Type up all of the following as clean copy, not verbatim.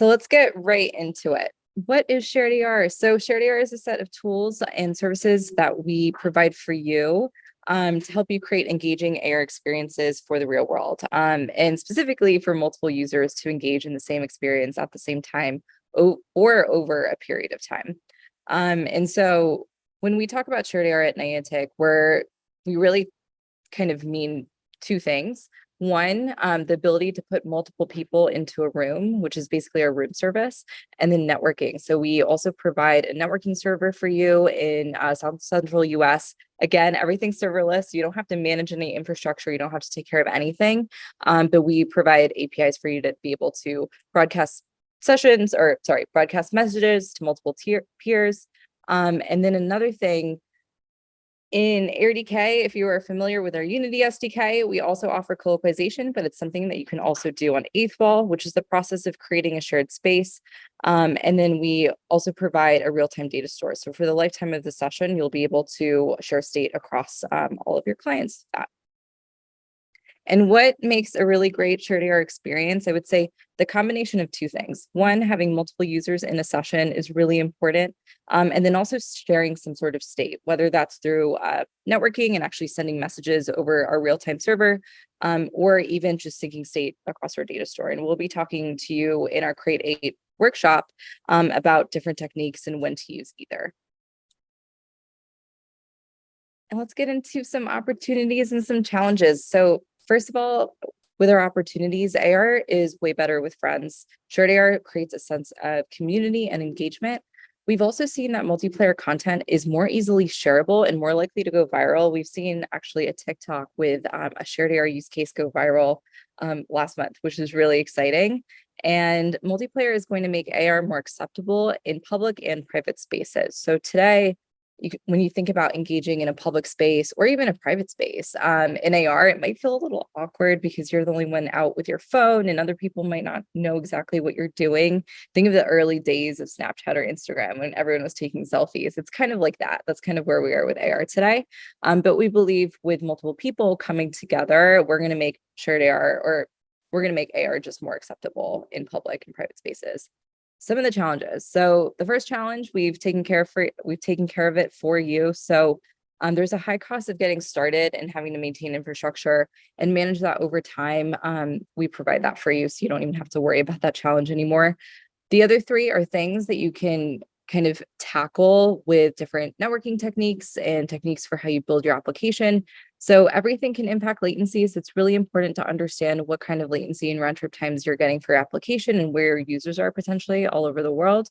So let's get right into it. What is Shared AR? So Shared AR is a set of tools and services that we provide for you to help you create engaging AR experiences for the real world, and specifically for multiple users to engage in the same experience at the same time or over a period of time. And so when we talk about Shared AR at Niantic, we really kind of mean two things. One, the ability to put multiple people into a room, which is basically our room service, and then networking. So we also provide a networking server for you in South Central US. Again, everything's serverless. You don't have to manage any infrastructure. You don't have to take care of anything. But we provide APIs for you to be able to broadcast broadcast messages to multiple peers. And then another thing, in AirDK, if you are familiar with our Unity SDK, we also offer colocalization, but it's something that you can also do on Eighth Wall, which is the process of creating a shared space. And then we also provide a real-time data store. So for the lifetime of the session, you'll be able to share state across all of your clients. And what makes a really great Shared AR experience? I would say the combination of two things. One, having multiple users in a session is really important. And then also sharing some sort of state, whether that's through networking and actually sending messages over our real-time server, or even just syncing state across our data store. And we'll be talking to you in our Create 8 workshop about different techniques and when to use either. And let's get into some opportunities and some challenges. So first of all, with our opportunities, AR is way better with friends. Shared AR creates a sense of community and engagement. We've also seen that multiplayer content is more easily shareable and more likely to go viral. We've seen actually a TikTok with a Shared AR use case go viral last month, which is really exciting. And multiplayer is going to make AR more acceptable in public and private spaces. So today, when you think about engaging in a public space or even a private space in AR, it might feel a little awkward because you're the only one out with your phone and other people might not know exactly what you're doing. Think of the early days of Snapchat or Instagram when everyone was taking selfies. It's kind of like that. That's kind of where we are with AR today. But we believe with multiple people coming together, we're going to make Shared AR, or we're going to make AR just more acceptable in public and private spaces. Some of the challenges. So the first challenge, we've taken care of it for you. So there's a high cost of getting started and having to maintain infrastructure and manage that over time. We provide that for you, so you don't even have to worry about that challenge anymore. The other three are things that you can kind of tackle with different networking techniques and techniques for how you build your application. So everything can impact latency. So it's really important to understand what kind of latency and round trip times you're getting for your application and where your users are potentially all over the world.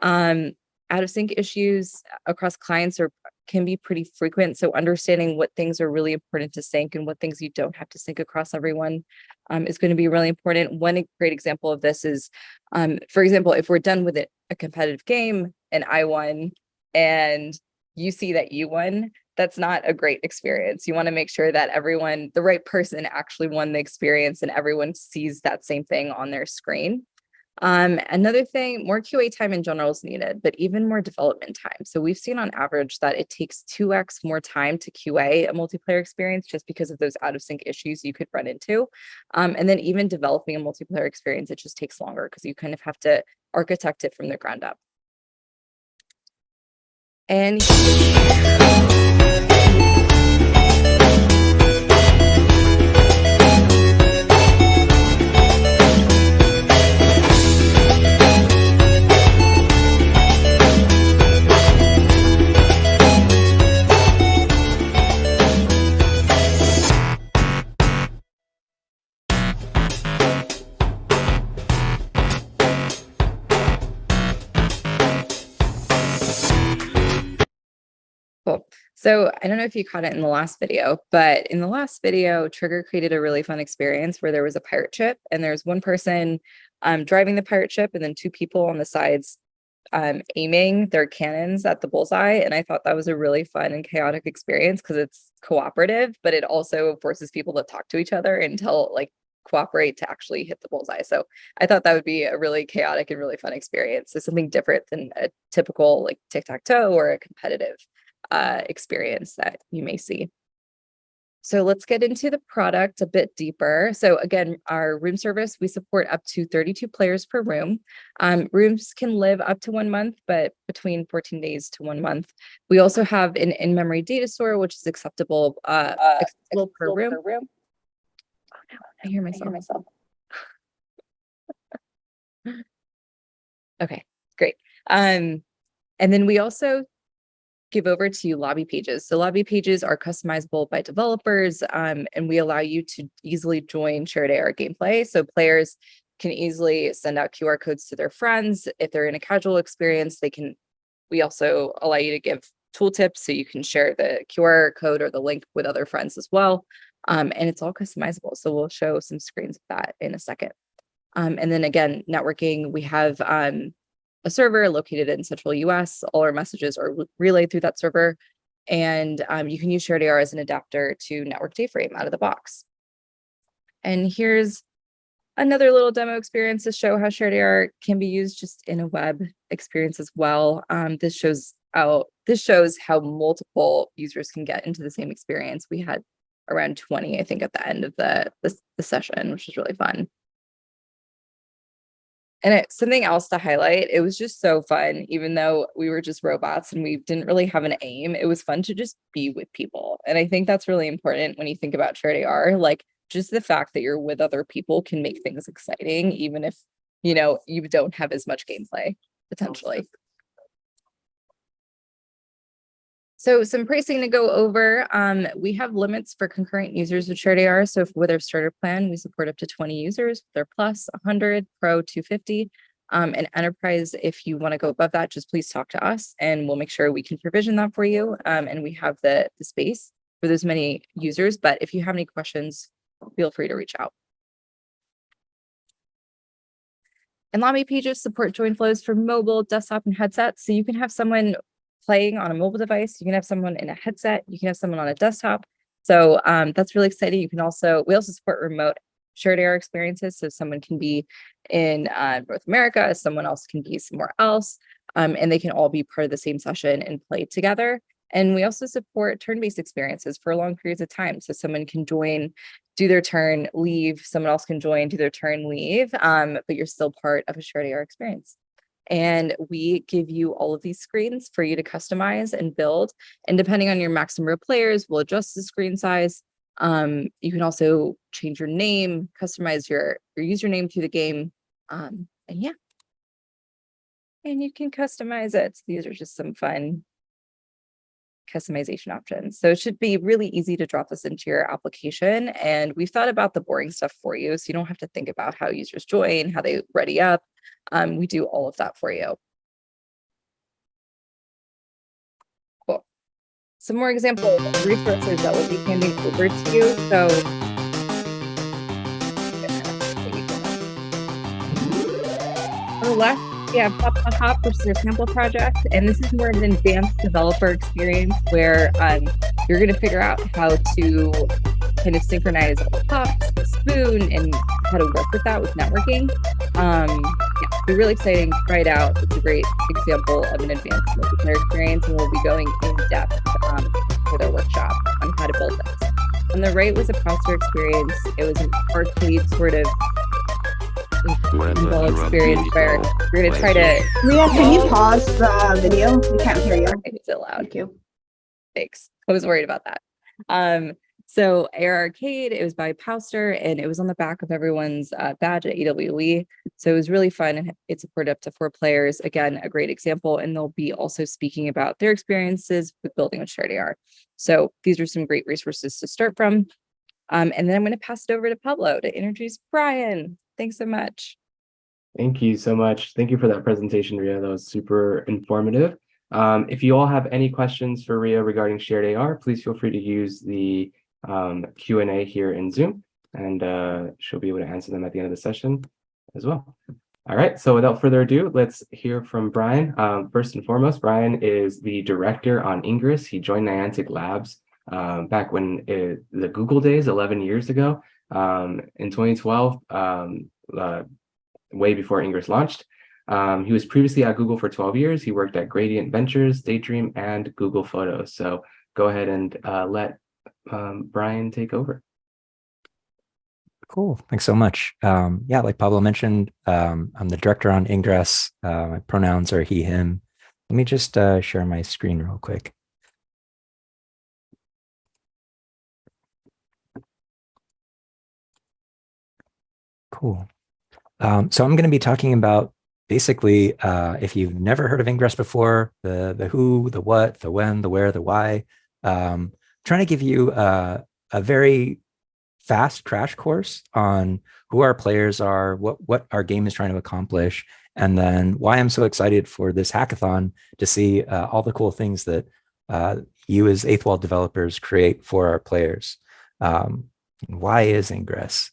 Out of sync issues across clients can be pretty frequent. So understanding what things are really important to sync and what things you don't have to sync across everyone is going to be really important. One great example of this is, for example, if we're done with a competitive game and I won and you see that you won, that's not a great experience. You want to make sure that the right person actually won the experience and everyone sees that same thing on their screen. Another thing, more QA time in general is needed, but even more development time. So we've seen on average that it takes 2x more time to QA a multiplayer experience just because of those out of sync issues you could run into. And then even developing a multiplayer experience, it just takes longer because you kind of have to architect it from the ground up. And cool. So I don't know if you caught it in the last video, but in the last video, Trigger created a really fun experience where there was a pirate ship and there's one person driving the pirate ship and then two people on the sides aiming their cannons at the bullseye. And I thought that was a really fun and chaotic experience because it's cooperative, but it also forces people to talk to each other and cooperate to actually hit the bullseye. So I thought that would be a really chaotic and really fun experience. So something different than a typical like tic-tac-toe or a competitive experience that you may see. So let's get into the product a bit deeper. So again, our room service, we support up to 32 players per room. Rooms can live up to 1 month, but between 14 days to 1 month. We also have an in-memory data store, which is acceptable per room. Oh no, I hear myself. Okay, great. And then we also give over to lobby pages. So lobby pages are customizable by developers, and we allow you to easily join shared AR gameplay. So players can easily send out QR codes to their friends. If they're in a casual experience, we also allow you to give tooltips so you can share the QR code or the link with other friends as well. And it's all customizable. So we'll show some screens of that in a second. And then again, networking, we have a server located in central US. All our messages are relayed through that server. And you can use shared AR as an adapter to network dayframe out of the box. And here's another little demo experience to show how shared AR can be used just in a web experience as well. This shows how multiple users can get into the same experience. We had around 20, I think, at the end of the session, which was really fun. And it's something else to highlight. It was just so fun, even though we were just robots and we didn't really have an aim. It was fun to just be with people. And I think that's really important when you think about shared AR. Like, just the fact that you're with other people can make things exciting, even if, you don't have as much gameplay potentially. So some pricing to go over. We have limits for concurrent users with shared AR. So with our starter plan, we support up to 20 users. They're plus 100, pro 250. And enterprise, if you want to go above that, just please talk to us and we'll make sure we can provision that for you. And we have the space for those many users. But if you have any questions, feel free to reach out. And lobby pages support join flows for mobile, desktop, and headsets. So you can have someone playing on a mobile device, you can have someone in a headset, you can have someone on a desktop. So that's really exciting. We also support remote shared AR experiences. So someone can be in North America, someone else can be somewhere else, and they can all be part of the same session and play together. And we also support turn-based experiences for long periods of time. So someone can join, do their turn, leave, someone else can join, do their turn, leave, but you're still part of a shared AR experience. And we give you all of these screens for you to customize and build. And depending on your max number of players, we'll adjust the screen size. You can also change your name, customize your username through the game. And yeah. And you can customize it. So these are just some fun customization options. So it should be really easy to drop this into your application. And we've thought about the boring stuff for you. So you don't have to think about how users join, how they ready up. We do all of that for you. Cool. Some more example resources that will be handing over to you. So on the left, we have Hop, which is our sample project. And this is more of an advanced developer experience where you're going to figure out how to kind of synchronize hops, the spoon, and how to work with that with networking. Yeah, it's really exciting to try it out. It's a great example of an advanced multiplayer experience, and we'll be going in depth with our workshop on how to build this. On the right was a poster experience. It was an arcade sort of experience where we're going to try to... Ria, can you pause the video? We can't hear you. It's so loud. Thank you. Thanks. I was worried about that. So AR Arcade, it was by Powster, and it was on the back of everyone's badge at AWE. So it was really fun, and it supported up to 4 players. Again, a great example, and they'll be also speaking about their experiences with building with shared AR. So these are some great resources to start from. And then I'm going to pass it over to Pablo to introduce Brian. Thanks so much. Thank you so much. Thank you for that presentation, Ria. That was super informative. If you all have any questions for Ria regarding shared AR, please feel free to use the Q&A here in Zoom, and she'll be able to answer them at the end of the session as well. All right, so without further ado, let's hear from Brian. First and foremost, Brian is the director on Ingress. He joined Niantic Labs back when the Google days, 11 years ago, in 2012, way before Ingress launched. He was previously at Google for 12 years. He worked at Gradient Ventures, Daydream, and Google Photos. So go ahead and let Brian, take over. Cool. Thanks so much. Yeah, like Pablo mentioned, I'm the director on Ingress. My pronouns are he, him. Let me just share my screen real quick. Cool. So I'm going to be talking about basically, if you've never heard of Ingress before, the who, the what, the when, the where, the why. Trying to give you a very fast crash course on who our players are, what our game is trying to accomplish, and then why I'm so excited for this hackathon to see all the cool things that you as Eighth Wall developers create for our players. Why is Ingress?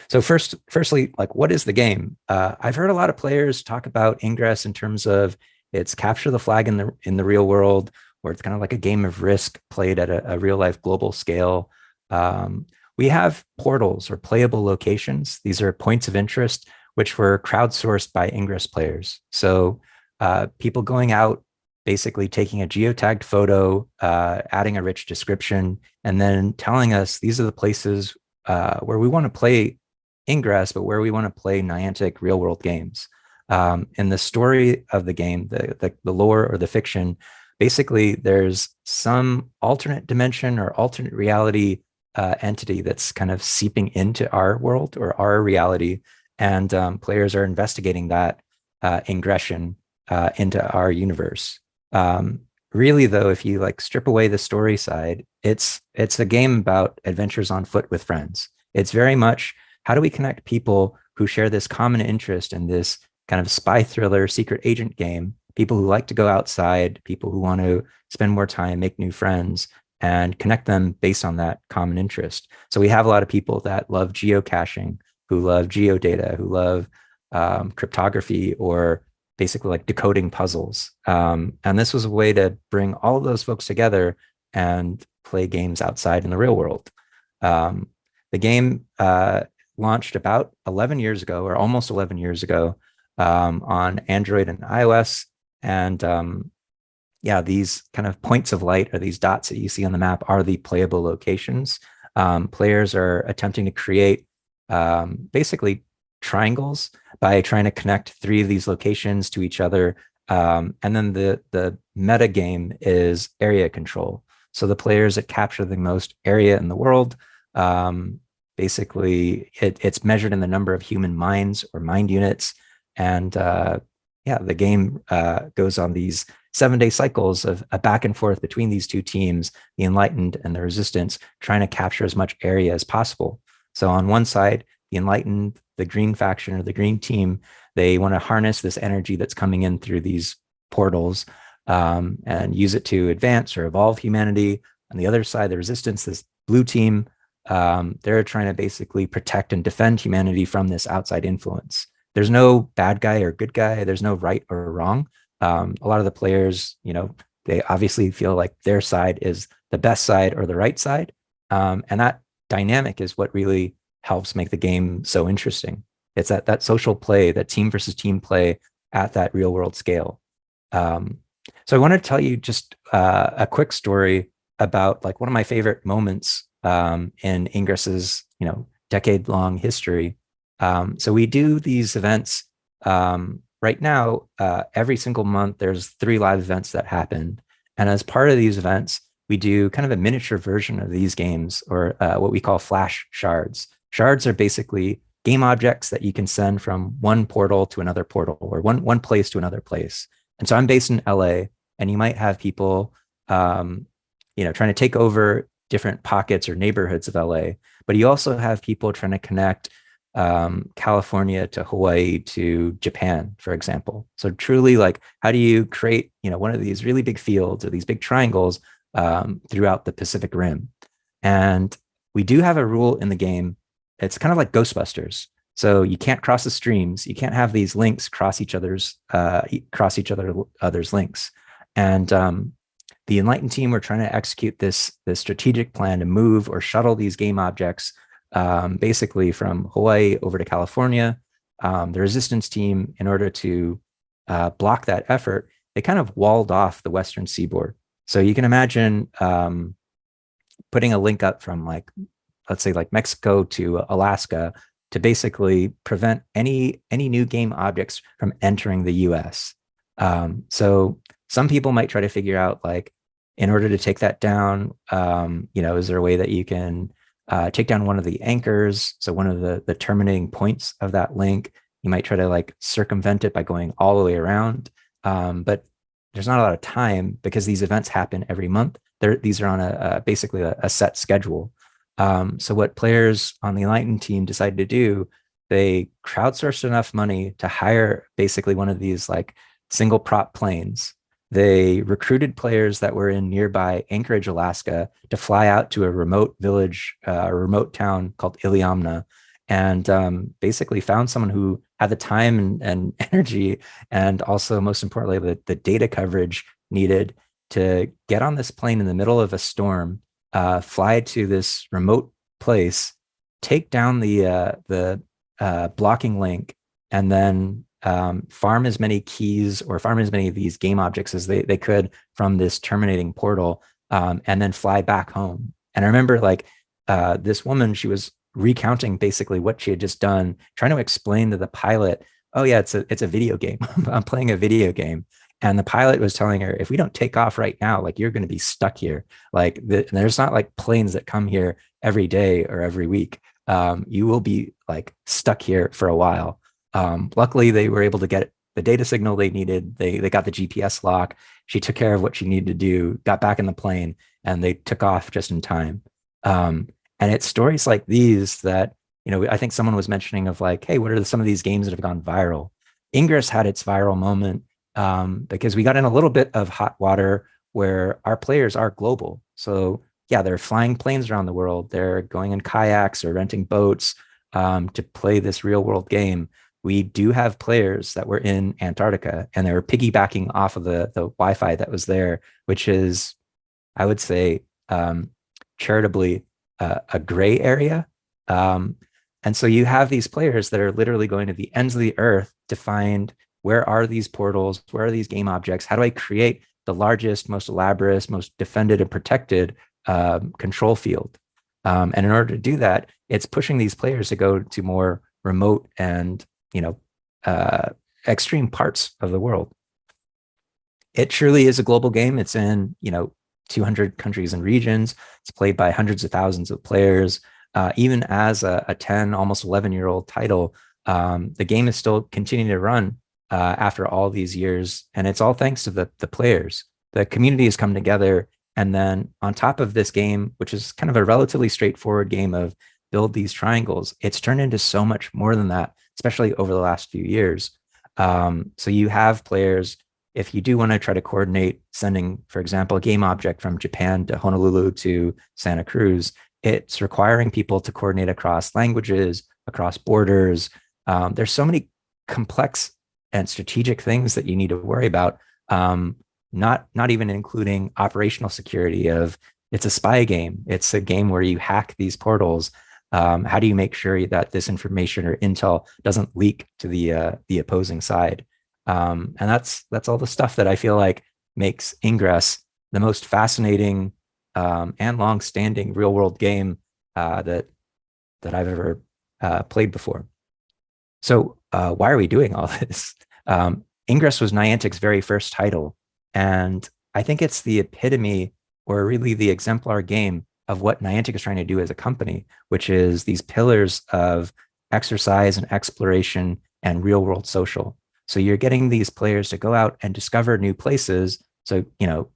So firstly, like, what is the game? I've heard a lot of players talk about Ingress in terms of it's capture the flag in the real world, where it's kind of like a game of Risk played at a real life global scale. We have portals or playable locations. These are points of interest, which were crowdsourced by Ingress players. So people going out, basically taking a geotagged photo, adding a rich description, and then telling us these are the places where we want to play Ingress, but where we want to play Niantic real world games. In the story of the game, the lore or the fiction, basically there's some alternate dimension or alternate reality entity that's kind of seeping into our world or our reality, and players are investigating that ingression into our universe. Really, though, if you like strip away the story side, it's a game about adventures on foot with friends. It's very much how do we connect people who share this common interest in this kind of spy thriller secret agent game, people who like to go outside, people who want to spend more time, make new friends, and connect them based on that common interest. So we have a lot of people that love geocaching, who love geodata, who love cryptography, or basically like decoding puzzles. And this was a way to bring all of those folks together and play games outside in the real world. The game launched about 11 years ago, or almost 11 years ago, on Android and iOS. And yeah, these kind of points of light, or these dots that you see on the map, are the playable locations. Players are attempting to create basically triangles by trying to connect 3 of these locations to each other. And then the meta game is area control. So the players that capture the most area in the world, basically it's measured in the number of human minds or mind units. And yeah, the game goes on these 7-day cycles of a back and forth between these 2 teams, the Enlightened and the Resistance, trying to capture as much area as possible. So on one side, the Enlightened, the green faction or the green team, they want to harness this energy that's coming in through these portals and use it to advance or evolve humanity. On the other side, the Resistance, this blue team, they're trying to basically protect and defend humanity from this outside influence. There's no bad guy or good guy. There's no right or wrong. A lot of the players, you know, they obviously feel like their side is the best side or the right side. And that dynamic is what really helps make the game so interesting. It's that social play, that team versus team play at that real world scale. So I want to tell you just a quick story about like one of my favorite moments in Ingress's, you know, decade-long history. So we do these events right now. Every single month, there's 3 live events that happen. And as part of these events, we do kind of a miniature version of these games, or what we call flash shards. Shards are basically game objects that you can send from one portal to another portal, or one place to another place. And so I'm based in LA, and you might have people, you know, trying to take over different pockets or neighborhoods of LA, but you also have people trying to connect California to Hawaii to Japan, for example. So truly, like, how do you create, you know, one of these really big fields or these big triangles throughout the Pacific Rim? And we do have a rule in the game. It's kind of like Ghostbusters. So you can't cross the streams. You can't have these links cross each other's links. And the Enlightened team were trying to execute this strategic plan to move or shuttle these game objects basically from Hawaii over to California. The Resistance team, in order to block that effort, they kind of walled off the Western seaboard. So you can imagine putting a link up from like, let's say like Mexico to Alaska to basically prevent any new game objects from entering the US. So some people might try to figure out like, in order to take that down, is there a way that you can take down one of the anchors? So one of the terminating points of that link, you might try to like circumvent it by going all the way around. But there's not a lot of time because these events happen every month. These are on basically a set schedule. So what players on the Enlightened team decided to do, they crowdsourced enough money to hire basically one of these like single prop planes. They recruited players that were in nearby Anchorage, Alaska, to fly out to a remote village, a remote town called Iliamna, and basically found someone who had the time and energy, and also most importantly, the data coverage needed to get on this plane in the middle of a storm, fly to this remote place, take down the blocking link, and then farm as many keys or farm as many of these game objects as they could from this terminating portal, and then fly back home. And I remember like this woman, she was recounting basically what she had just done, trying to explain to the pilot, oh yeah, it's a video game. I'm playing a video game. And the pilot was telling her, if we don't take off right now, like you're going to be stuck here. Like there's not like planes that come here every day or every week. You will be like stuck here for a while. Luckily, they were able to get the data signal they needed. They got the GPS lock. She took care of what she needed to do, got back in the plane, and they took off just in time. And it's stories like these that, I think someone was mentioning of like, hey, what are some of these games that have gone viral? Ingress had its viral moment because we got in a little bit of hot water where our players are global. So yeah, they're flying planes around the world. They're going in kayaks or renting boats to play this real world game. We do have players that were in Antarctica and they were piggybacking off of the Wi-Fi that was there, which is, I would say, charitably a gray area. And so you have these players that are literally going to the ends of the earth to find, where are these portals? Where are these game objects? How do I create the largest, most elaborate, most defended and protected control field? And in order to do that, it's pushing these players to go to more remote and extreme parts of the world. It truly is a global game. It's in 200 countries and regions. It's played by hundreds of thousands of players. Even as a 10, almost 11-year-old title, the game is still continuing to run after all these years, and it's all thanks to the players. The community has come together, and then on top of this game, which is kind of a relatively straightforward game of build these triangles, it's turned into so much more than that, especially over the last few years. So you have players, if you do want to try to coordinate sending, for example, a game object from Japan to Honolulu to Santa Cruz, it's requiring people to coordinate across languages, across borders. There's so many complex and strategic things that you need to worry about, not even including operational security of, it's a spy game. It's a game where you hack these portals. How do you make sure that this information or intel doesn't leak to the opposing side? And that's all the stuff that I feel like makes Ingress the most fascinating and long-standing real-world game that I've ever played before. So why are we doing all this? Ingress was Niantic's very first title, and I think it's the epitome, or really the exemplar game of what Niantic is trying to do as a company, which is these pillars of exercise and exploration and real-world social. So you're getting these players to go out and discover new places. So,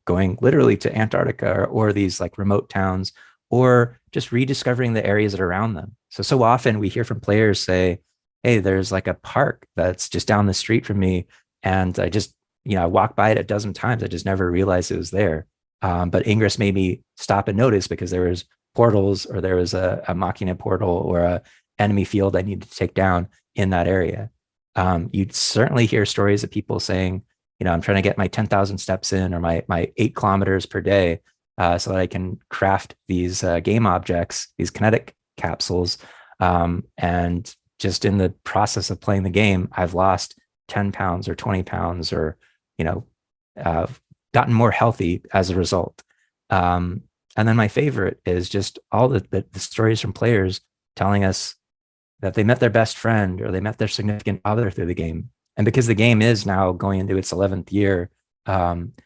going literally to Antarctica or these like remote towns, or just rediscovering the areas that are around them. So often we hear from players say, hey, there's like a park that's just down the street from me. And I just, I walked by it a dozen times. I just never realized it was there. But Ingress made me stop and notice because there was portals, or there was a Machina portal or a enemy field I needed to take down in that area. You'd certainly hear stories of people saying, I'm trying to get my 10,000 steps in, or my 8 kilometers per day, so that I can craft these game objects, these kinetic capsules. And just in the process of playing the game, I've lost 10 pounds or 20 pounds, or, gotten more healthy as a result. And then my favorite is just all the stories from players telling us that they met their best friend or they met their significant other through the game. And because the game is now going into its 11th year,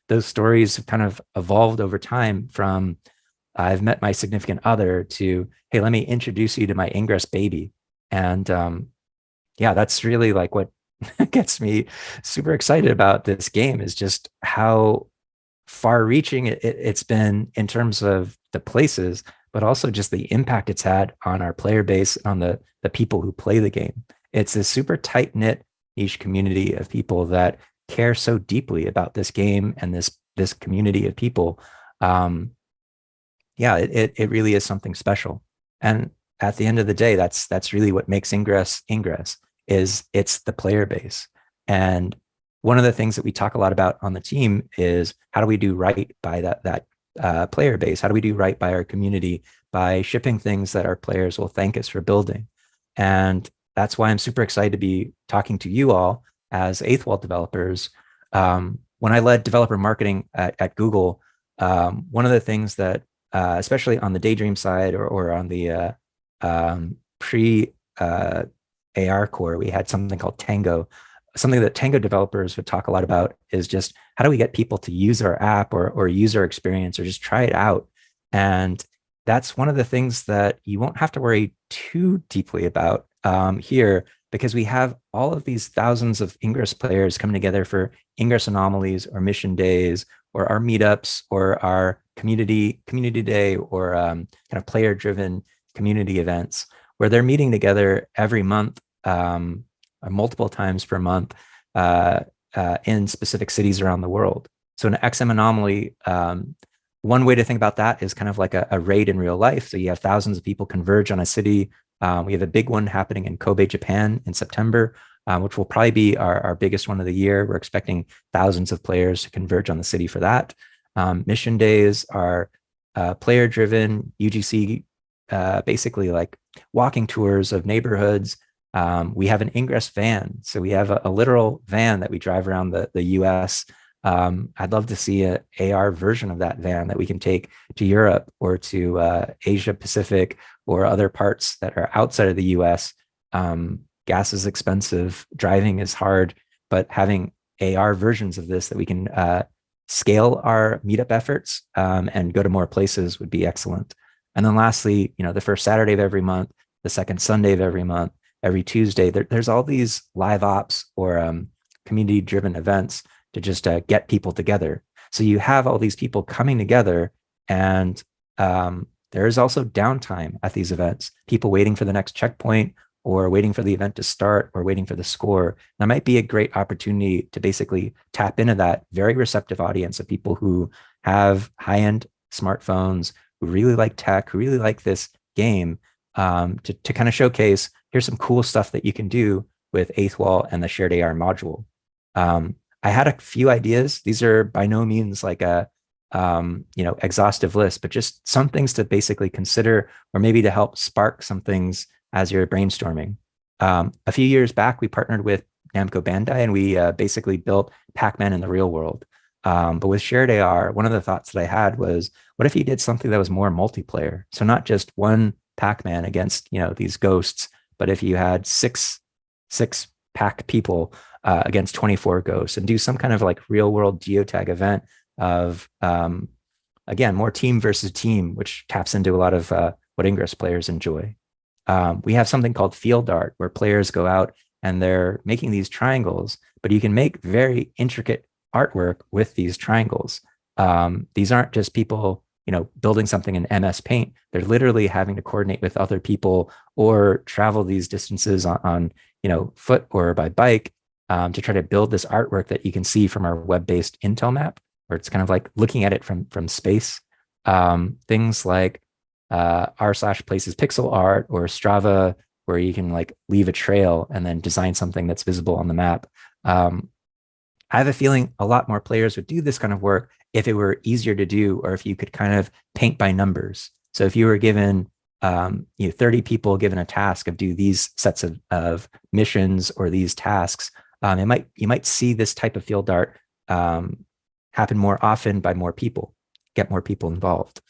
those stories have kind of evolved over time from I've met my significant other to, hey, let me introduce you to my Ingress baby. And yeah, that's really like what gets me super excited about this game is just how far reaching it's been in terms of the places, but also just the impact it's had on our player base, on the people who play the game. It's a super tight knit niche community of people that care so deeply about this game and this community of people. Yeah, it really is something special. And at the end of the day, that's really what makes Ingress is it's the player base. And one of the things that we talk a lot about on the team is how do we do right by that player base? How do we do right by our community by shipping things that our players will thank us for building? And that's why I'm super excited to be talking to you all as Eighth Wall developers. When I led developer marketing at Google, one of the things that especially on the Daydream side or on the pre AR core, we had something called Tango. Something that Tango developers would talk a lot about is just how do we get people to use our app or use our experience or just try it out. And that's one of the things that you won't have to worry too deeply about here, because we have all of these thousands of Ingress players coming together for Ingress anomalies or mission days or our meetups or our community day or kind of player driven community events where they're meeting together every month, multiple times per month in specific cities around the world. So an XM anomaly, one way to think about that is kind of like a raid in real life. So you have thousands of people converge on a city. We have a big one happening in Kobe, Japan in September, which will probably be our biggest one of the year. We're expecting thousands of players to converge on the city for that. Mission days are player-driven UGC, basically like walking tours of neighborhoods. We have an Ingress van. So we have a literal van that we drive around the US. I'd love to see an AR version of that van that we can take to Europe or to Asia Pacific or other parts that are outside of the US. Gas is expensive, driving is hard, but having AR versions of this that we can scale our meetup efforts and go to more places would be excellent. And then lastly, the first Saturday of every month, the second Sunday of every month, every Tuesday, there's all these live ops or community-driven events to just get people together. So you have all these people coming together, and there is also downtime at these events, people waiting for the next checkpoint or waiting for the event to start or waiting for the score. That might be a great opportunity to basically tap into that very receptive audience of people who have high-end smartphones, who really like tech, who really like this game, to kind of showcase, here's some cool stuff that you can do with Eighth Wall and the Shared AR module. I had a few ideas. These are by no means like a exhaustive list, but just some things to basically consider, or maybe to help spark some things as you're brainstorming. A few years back, we partnered with Namco Bandai, and we basically built Pac-Man in the real world. But with Shared AR, one of the thoughts that I had was, what if you did something that was more multiplayer? So not just one Pac-Man against these ghosts, but if you had six Pac people against 24 ghosts, and do some kind of like real world geotag event of again, more team versus team, which taps into a lot of what Ingress players enjoy. We have something called Field Art, where players go out and they're making these triangles, but you can make very intricate artwork with these triangles. These aren't just people building something in MS Paint. They're literally having to coordinate with other people or travel these distances on foot or by bike to try to build this artwork that you can see from our web-based Intel map, where it's kind of like looking at it from space. Things like r/places pixel art or Strava, where you can like leave a trail and then design something that's visible on the map. I have a feeling a lot more players would do this kind of work if it were easier to do, or if you could kind of paint by numbers. So if you were given 30 people given a task of do these sets of missions or these tasks, you might see this type of field art happen more often by more people, get more people involved.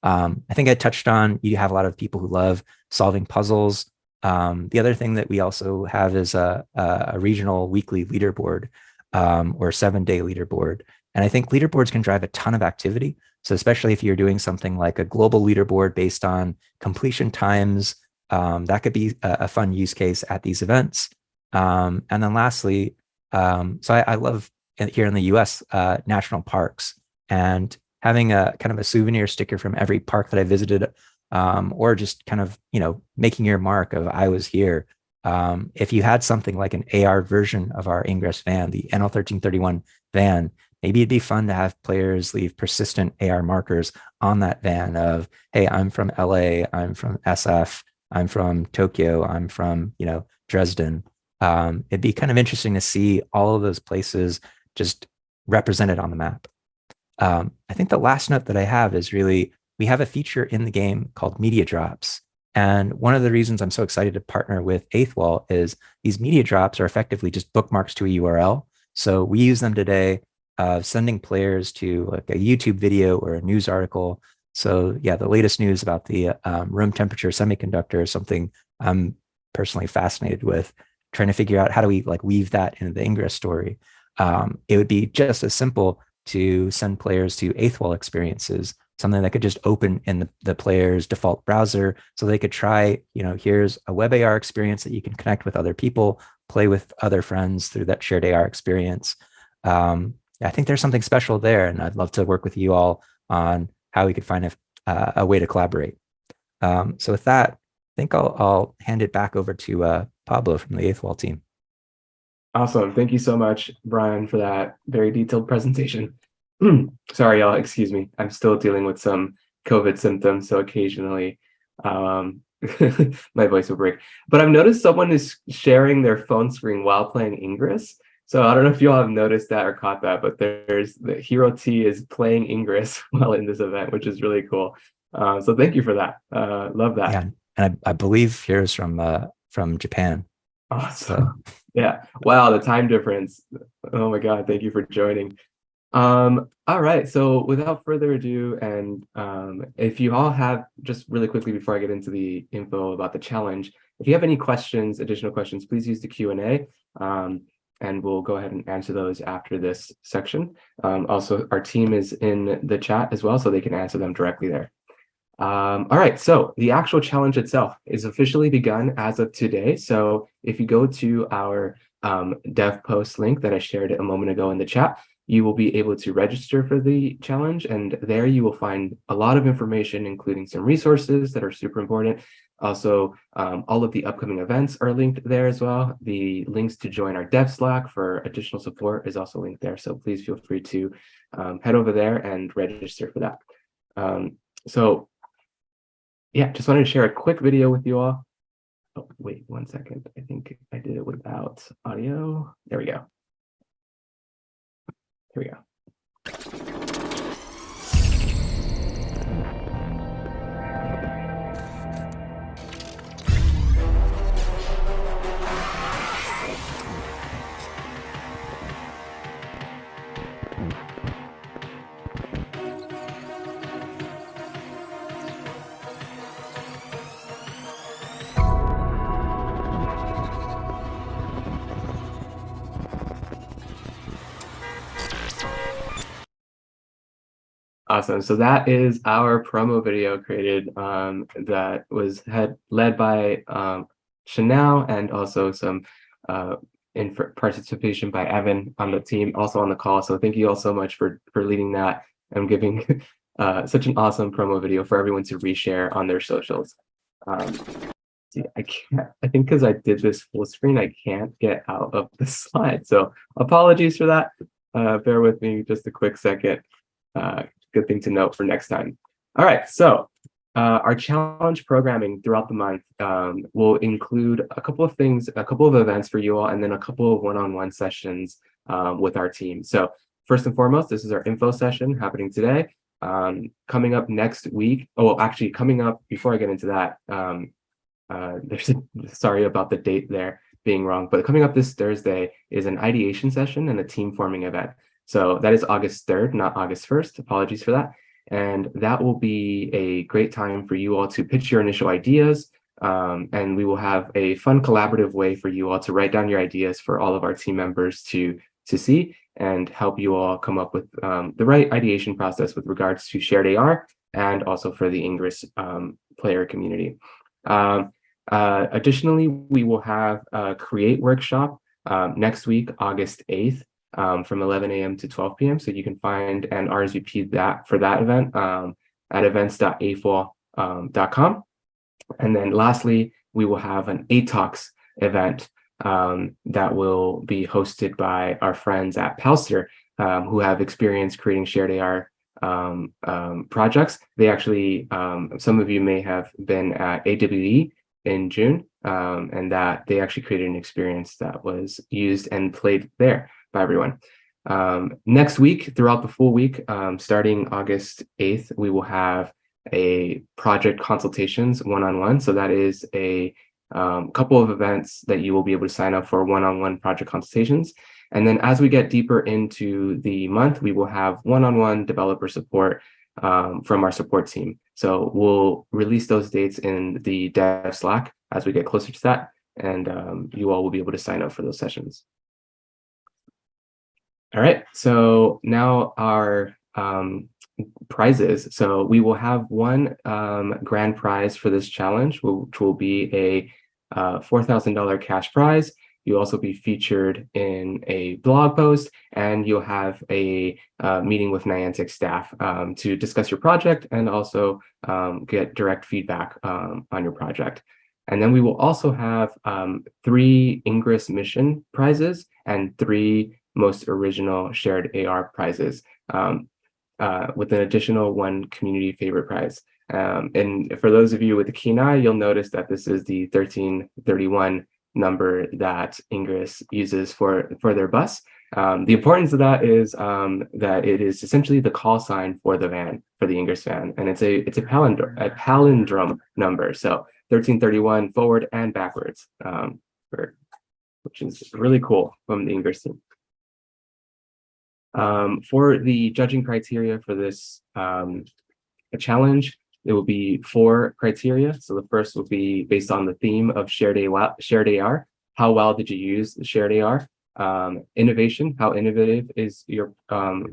I think I touched on, you have a lot of people who love solving puzzles. The other thing that we also have is a regional weekly leaderboard, or 7-day leaderboard. And I think leaderboards can drive a ton of activity. So especially if you're doing something like a global leaderboard based on completion times, that could be a fun use case at these events. And then lastly, so I love here in the US, national parks, and having a kind of a souvenir sticker from every park that I visited, or just kind of, making your mark of I was here. If you had something like an AR version of our Ingress van, the NL1331 van, maybe it'd be fun to have players leave persistent AR markers on that van of, hey, I'm from LA, I'm from SF, I'm from Tokyo, I'm from, Dresden. It'd be kind of interesting to see all of those places just represented on the map. I think the last note that I have is really, we have a feature in the game called media drops. And one of the reasons I'm so excited to partner with Eighth Wall is these media drops are effectively just bookmarks to a URL. So we use them today, sending players to like a YouTube video or a news article. So yeah, the latest news about the room temperature semiconductor is something I'm personally fascinated with, trying to figure out how do we like weave that into the Ingress story. It would be just as simple to send players to Eighth Wall experiences, something that could just open in the player's default browser, so they could try, here's a web AR experience that you can connect with other people, play with other friends through that shared AR experience. I think there's something special there, and I'd love to work with you all on how we could find a way to collaborate. So with that, I think I'll hand it back over to Pablo from the Eighth Wall team. Awesome. Thank you so much, Brian, for that very detailed presentation. Sorry, y'all, excuse me. I'm still dealing with some COVID symptoms, so occasionally my voice will break. But I've noticed someone is sharing their phone screen while playing Ingress. So I don't know if you all have noticed that or caught that, but there's the Hero T is playing Ingress while in this event, which is really cool. So thank you for that. Love that. Yeah, and I believe here's from Japan. Awesome. So. Yeah. Wow, the time difference. Oh my God, thank you for joining. All right, so without further ado, and if you all have, just really quickly before I get into the info about the challenge, if you have any questions, additional questions, please use the Q&A, and we'll go ahead and answer those after this section. Also, our team is in the chat as well, so they can answer them directly there. All right, so the actual challenge itself is officially begun as of today. So if you go to our dev post link that I shared a moment ago in the chat, you will be able to register for the challenge, and there you will find a lot of information, including some resources that are super important. Also, all of the upcoming events are linked there as well. The links to join our dev Slack for additional support is also linked there. So please feel free to head over there and register for that. So yeah, just wanted to share a quick video with you all. Oh, wait 1 second. I think I did it without audio. There we go. Here we go. Awesome. So that is our promo video created that was led by Chanel, and also some participation by Evan on the team, also on the call. So thank you all so much for leading that and giving such an awesome promo video for everyone to reshare on their socials. See, I think because I did this full screen, I can't get out of the slide. So apologies for that. Bear with me just a quick second. Good thing to note for next time. All right, so our challenge programming throughout the month will include a couple of things, a couple of events for you all, and then a couple of one-on-one sessions with our team. So first and foremost, this is our info session happening today. Coming up next week, actually coming up, before I get into that, sorry about the date there being wrong, but coming up this Thursday is an ideation session and a team forming event. So that is August 3rd, not August 1st. Apologies for that. And that will be a great time for you all to pitch your initial ideas. And we will have a fun collaborative way for you all to write down your ideas for all of our team members to see and help you all come up with the right ideation process with regards to shared AR and also for the Ingress player community. Additionally, we will have a create workshop next week, August 8th, from 11 a.m. to 12 p.m. So you can find and RSVP that for that event at events.afol.com. And then lastly, we will have an ATalks event that will be hosted by our friends at Palster, who have experience creating shared AR projects. They actually, some of you may have been at AWE in June, and that they actually created an experience that was used and played there by everyone. Next week, throughout the full week, starting August 8th, we will have a project consultations one-on-one. So that is a couple of events that you will be able to sign up for one-on-one project consultations. And then as we get deeper into the month, we will have one-on-one developer support from our support team. So we'll release those dates in the dev Slack as we get closer to that, and you all will be able to sign up for those sessions. All right, so now our prizes. So we will have one grand prize for this challenge, which will be a $4,000 cash prize. You'll also be featured in a blog post, and you'll have a meeting with Niantic staff to discuss your project and also get direct feedback on your project. And then we will also have 3 Ingress mission prizes and 3 most original shared AR prizes, with an additional 1 community favorite prize. And for those of you with a keen eye, you'll notice that this is the 1331 number that Ingress uses for their bus. The importance of that is that it is essentially the call sign for the van, for the Ingress van, and it's a palindrome number. So 1331 forward and backwards, which is really cool from the Ingress team. For the judging criteria for this challenge, it will be 4 criteria. So the first will be based on the theme of shared AR. How well did you use the shared AR? Innovation, how innovative is your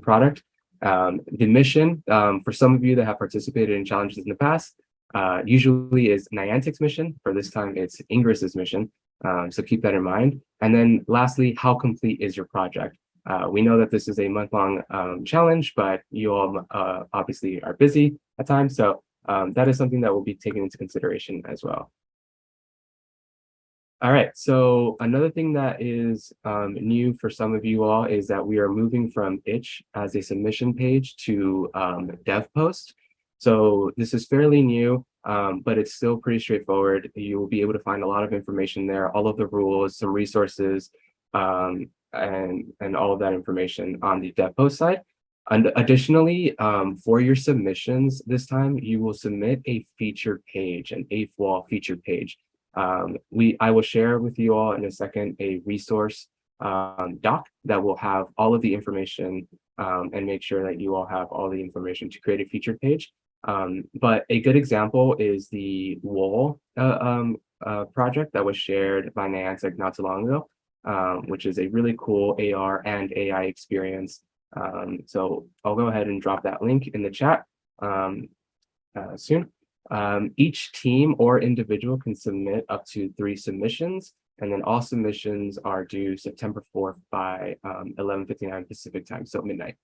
product? The mission, for some of you that have participated in challenges in the past, usually is Niantic's mission. For this time, it's Ingress's mission. So keep that in mind. And then lastly, how complete is your project? We know that this is a month-long challenge, but you all obviously are busy at times. So that is something that will be taken into consideration as well. All right, so another thing that is new for some of you all is that we are moving from Itch as a submission page to dev post. So this is fairly new, but it's still pretty straightforward. You will be able to find a lot of information there, all of the rules, some resources, and all of that information on the dev post side. And additionally, for your submissions this time, you will submit a featured page, an AFOL featured page. I will share with you all in a second a resource doc that will have all of the information and make sure that you all have all the information to create a featured page. But a good example is the wall project that was shared by Niantic not too long ago, which is a really cool AR and AI experience. So I'll go ahead and drop that link in the chat soon. Each team or individual can submit up to 3 submissions, and then all submissions are due September 4th by 11:59 Pacific time, so midnight.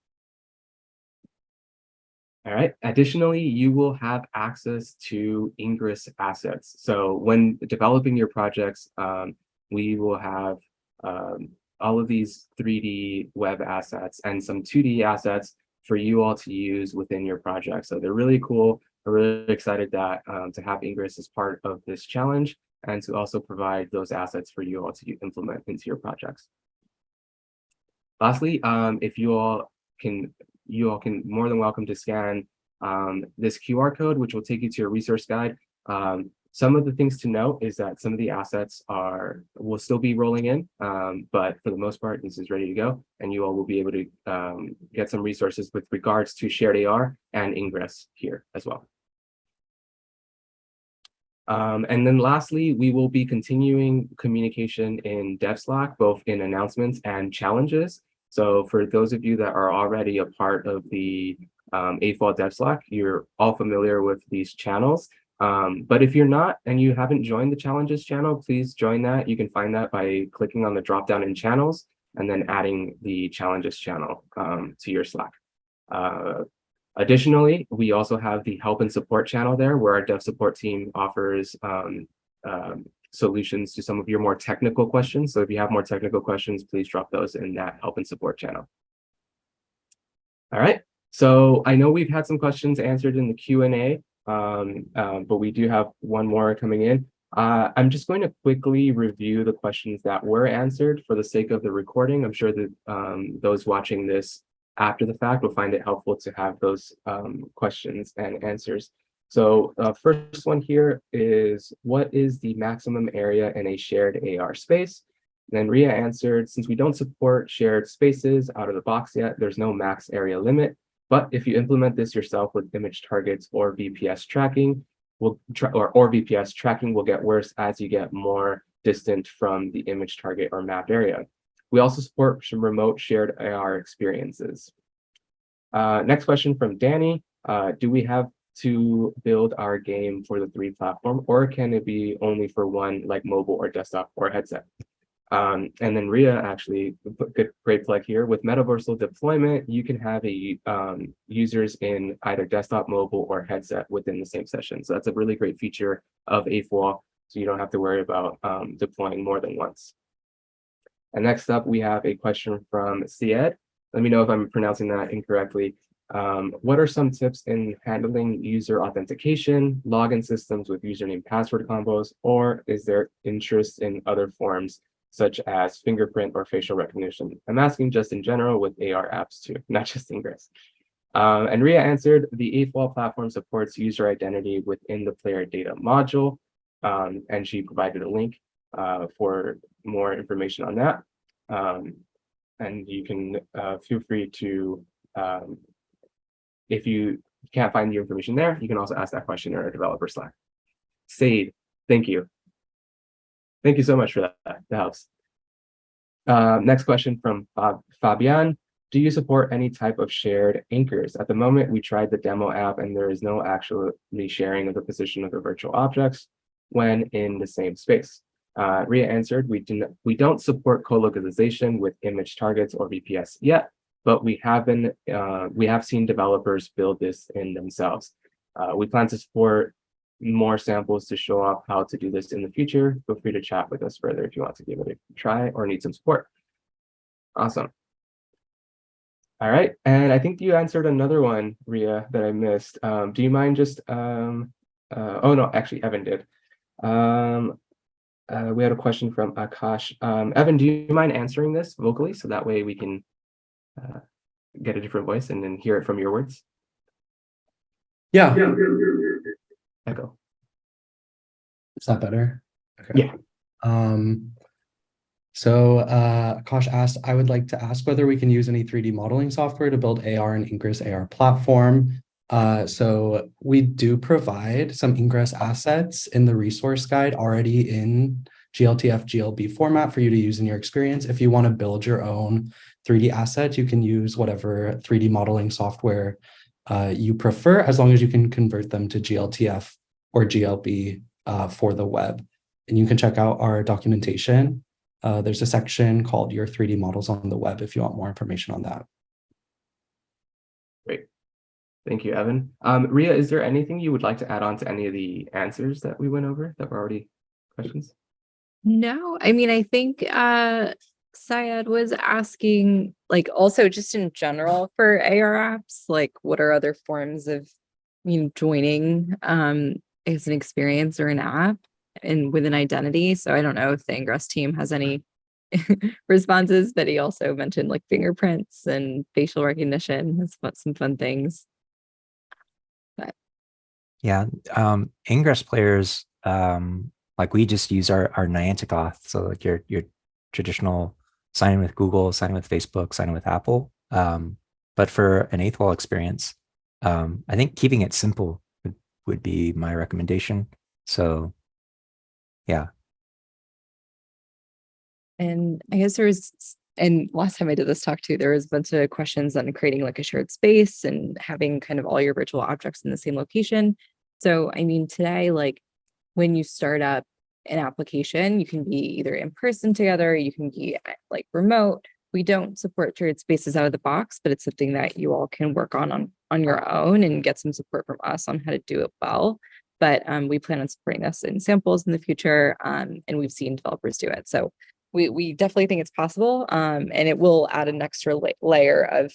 All right. Additionally, you will have access to Ingress assets. So when developing your projects, we will have all of these 3D web assets and some 2D assets for you all to use within your project. So they're really cool. We're really excited that to have Ingress as part of this challenge and to also provide those assets for you all to implement into your projects. Lastly, if you all can more than welcome to scan this QR code, which will take you to your resource guide. Some of the things to note is that some of the assets will still be rolling in, but for the most part, this is ready to go, and you all will be able to get some resources with regards to shared AR and Ingress here as well. And then lastly, we will be continuing communication in Dev Slack, both in announcements and challenges. So for those of you that are already a part of the AFOL Dev Slack, you're all familiar with these channels. But if you're not and you haven't joined the challenges channel, please join that. You can find that by clicking on the drop down in channels and then adding the challenges channel to your Slack. Additionally, we also have the help and support channel there where our dev support team offers solutions to some of your more technical questions. So if you have more technical questions, please drop those in that help and support channel. All right, so I know we've had some questions answered in the Q&A, but we do have one more coming in. I'm just going to quickly review the questions that were answered for the sake of the recording. I'm sure that those watching this after the fact will find it helpful to have those questions and answers. So first one here is, what is the maximum area in a shared AR space? Then Ria answered, since we don't support shared spaces out of the box yet, there's no max area limit. But if you implement this yourself with image targets or VPS tracking, or VPS tracking will get worse as you get more distant from the image target or mapped area. We also support some remote shared AR experiences. Next question from Danny. Do we have to build our game for the 3 platform, or can it be only for one, like mobile or desktop or headset? And then Ria actually put great plug here. With metaversal deployment, you can have users in either desktop, mobile, or headset within the same session. So that's a really great feature of AFOL, so you don't have to worry about deploying more than once. And next up, we have a question from Syed. Let me know if I'm pronouncing that incorrectly. What are some tips in handling user authentication, login systems with username password combos, or is there interest in other forms such as fingerprint or facial recognition? I'm asking just in general with AR apps too, not just Ingress. And Ria answered, the AFOL platform supports user identity within the player data module, and she provided a link for more information on that. And you can feel free to, if you can't find the information there, you can also ask that question in our developer Slack. Said, thank you. Thank you so much for that. That helps. Next question from Fabian. Do you support any type of shared anchors? At the moment, we tried the demo app and there is no actually sharing of the position of the virtual objects when in the same space. Ria answered, we don't support co-localization with image targets or VPS yet, but we have seen developers build this in themselves. We plan to support more samples to show off how to do this in the future. Feel free to chat with us further if you want to give it a try or need some support. Awesome. All right, and I think you answered another one, Ria, that I missed. Do you mind just, oh no, actually Evan did. We had a question from Akash. Evan, do you mind answering this vocally so that way we can get a different voice and then hear it from your words? Yeah. Echo. Is that better? Okay. Yeah. So Akash asked, I would like to ask whether we can use any 3D modeling software to build AR and Ingress AR platform. So we do provide some Ingress assets in the resource guide already in gltf GLB format for you to use in your experience. If you want to build your own 3D asset, you can use whatever 3D modeling software you prefer, as long as you can convert them to gltf or GLB for the web. And you can check out our documentation. There's a section called Your 3D Models on the web if you want more information on that. Great. Thank you, Evan. Ria, is there anything you would like to add on to any of the answers that we went over that were already questions? No, I mean, I think Syed was asking, like, also just in general for AR apps, like what are other forms of, joining as an experience or an app and with an identity. So I don't know if the Ingress team has any responses, but he also mentioned like fingerprints and facial recognition. That's some fun things. But Yeah, Ingress players Like we just use our Niantic auth. So like your traditional sign in with Google, sign in with Facebook, sign in with Apple. But for an eighth wall experience, I think keeping it simple would be my recommendation. So yeah. And I guess and last time I did this talk too, there was a bunch of questions on creating like a shared space and having kind of all your virtual objects in the same location. So, I mean, today, like when you start up an application, you can be either in person together, you can be like remote. We don't support shared spaces out of the box, but it's something that you all can work on your own and get some support from us on how to do it well. But we plan on supporting this in samples in the future, and we've seen developers do it. So we definitely think it's possible, and it will add an extra layer of,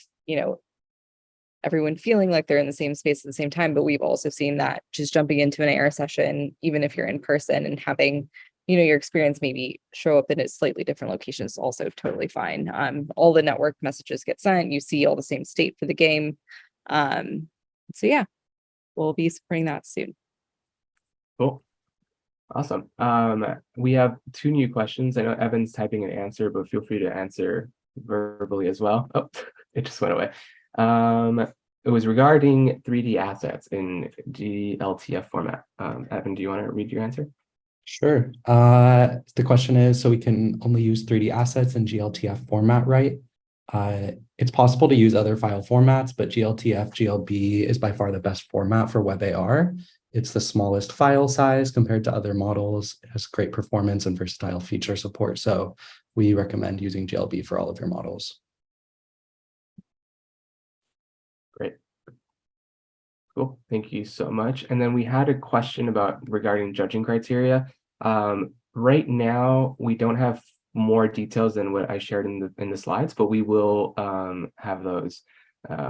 everyone feeling like they're in the same space at the same time. But we've also seen that just jumping into an AR session, even if you're in person and having, your experience maybe show up in a slightly different location is also totally fine. All the network messages get sent, you see all the same state for the game. So yeah, we'll be supporting that soon. Cool. Awesome. We have 2 new questions. I know Evan's typing an answer, but feel free to answer verbally as well. Oh, it just went away. It was regarding 3D assets in gltf format. Evan, do you want to read your answer? Sure. The question is, so we can only use 3D assets in gltf format, right? It's possible to use other file formats, but gltf, GLB is by far the best format for web AR. It's the smallest file size compared to other models. It has great performance and versatile feature support. So we recommend using GLB for all of your models. Great. Cool. Thank you so much. And then we had a question regarding judging criteria. Right now, we don't have more details than what I shared in the slides, but we will have those.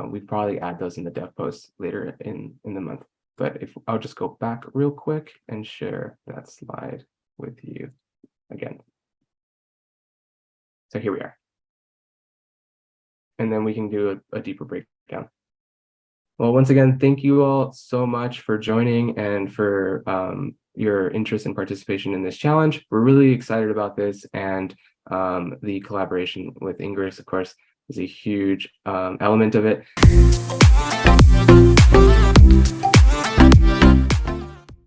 We probably add those in the dev post later in the month. But if I'll just go back real quick and share that slide with you again. So here we are. And then we can do a deeper breakdown. Well, once again, thank you all so much for joining and for your interest and participation in this challenge. We're really excited about this, and the collaboration with Ingress, of course, is a huge element of it.